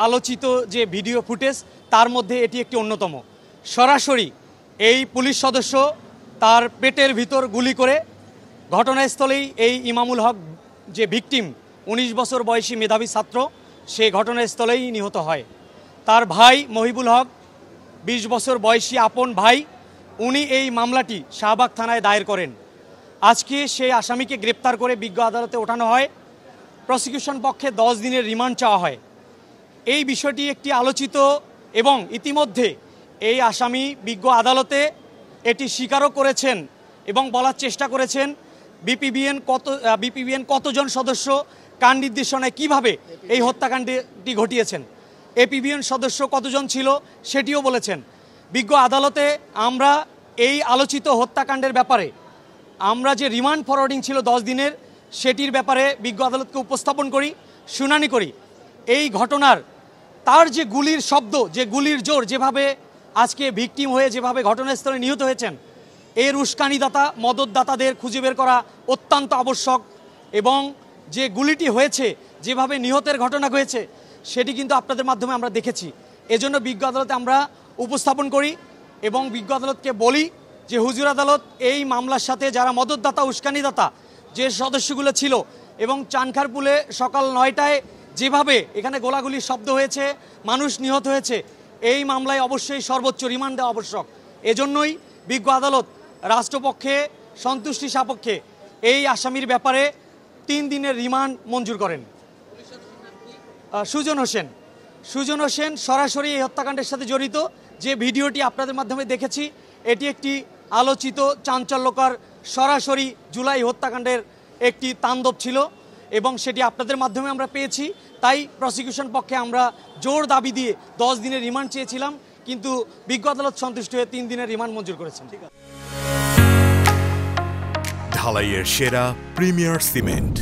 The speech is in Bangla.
আলোচিত যে ভিডিও ফুটেজ তার মধ্যে এটি একটি অন্যতম। সরাসরি এই পুলিশ সদস্য তার পেটের ভিতর গুলি করে ঘটনাস্থলেই এই ইমামুল হক যে ভিকটিম 19 বছর বয়সী মেধাবী ছাত্র, সে ঘটনাস্থলেই নিহত হয়। তার ভাই মহিবুল হক 20 বছর বয়সী আপন ভাই, উনি এই মামলাটি শাহবাগ থানায় দায়ের করেন। আজকে সেই আসামিকে গ্রেপ্তার করে বিজ্ঞ আদালতে ওঠানো হয়। প্রসিকিউশন পক্ষে 10 দিনের রিমান্ড চাওয়া হয়। এই বিষয়টি একটি আলোচিত এবং ইতিমধ্যে এই আসামি বিজ্ঞ আদালতে এটি স্বীকারও করেছেন এবং বলার চেষ্টা করেছেন বিপিবিএন কতজন সদস্য কার নির্দেশনায় কিভাবে এই হত্যাকাণ্ডটি ঘটিয়েছেন, এপিবিএন সদস্য কতজন ছিল সেটিও বলেছেন। বিজ্ঞ আদালতে আমরা এই আলোচিত হত্যাকাণ্ডের ব্যাপারে আমরা যে রিমান্ড ফরওয়ার্ডিং ছিল 10 দিনের, সেটির ব্যাপারে বিজ্ঞ আদালতকে উপস্থাপন করি, শুনানি করি। এই ঘটনার তার যে গুলির শব্দ, যে গুলির জোর, যেভাবে আজকে ভিকটিম হয়ে যেভাবে ঘটনাস্থলে নিহত হয়েছেন, এর উস্কানিদাতা মদতদাতাদের খুঁজে বের করা অত্যন্ত আবশ্যক। এবং যে গুলিটি হয়েছে, যেভাবে নিহতের ঘটনা হয়েছে, সেটি কিন্তু আপনাদের মাধ্যমে আমরা দেখেছি। এজন্য বিজ্ঞ আদালতে আমরা উপস্থাপন করি এবং বিজ্ঞ আদালতকে বলি যে হুজুর আদালত এই মামলার সাথে যারা মদতদাতা উস্কানিদাতা যে সদস্যগুলো ছিল এবং চানখারপুলে সকাল 9টায় যেভাবে এখানে গোলাগুলির শব্দ হয়েছে, মানুষ নিহত হয়েছে, এই মামলায় অবশ্যই সর্বোচ্চ রিমান্ড দেওয়া আবশ্যক। এজন্যই বিজ্ঞ আদালত রাষ্ট্রপক্ষে সন্তুষ্টি সাপেক্ষে এই আসামির ব্যাপারে 3 দিনের রিমান্ড মঞ্জুর করেন। সুজন হোসেন। সুজন হোসেন সরাসরি এই হত্যাকাণ্ডের সাথে জড়িত। যে ভিডিওটি আপনাদের মাধ্যমে দেখেছি, এটি একটি আলোচিত চাঞ্চল্যকর সরাসরি জুলাই হত্যাকাণ্ডের একটি তাণ্ডব ছিল এবং সেটি আপনাদের মাধ্যমে আমরা পেয়েছি। তাই প্রসিকিউশন পক্ষে আমরা জোর দাবি দিয়ে 10 দিনের রিমান্ড চেয়েছিলাম, কিন্তু বিজ্ঞ আদালত সন্তুষ্ট হয়ে 3 দিনের রিমান্ড মঞ্জুর করেছেন। ঢালাইয়ের সেরা প্রিমিয়ার সিমেন্ট।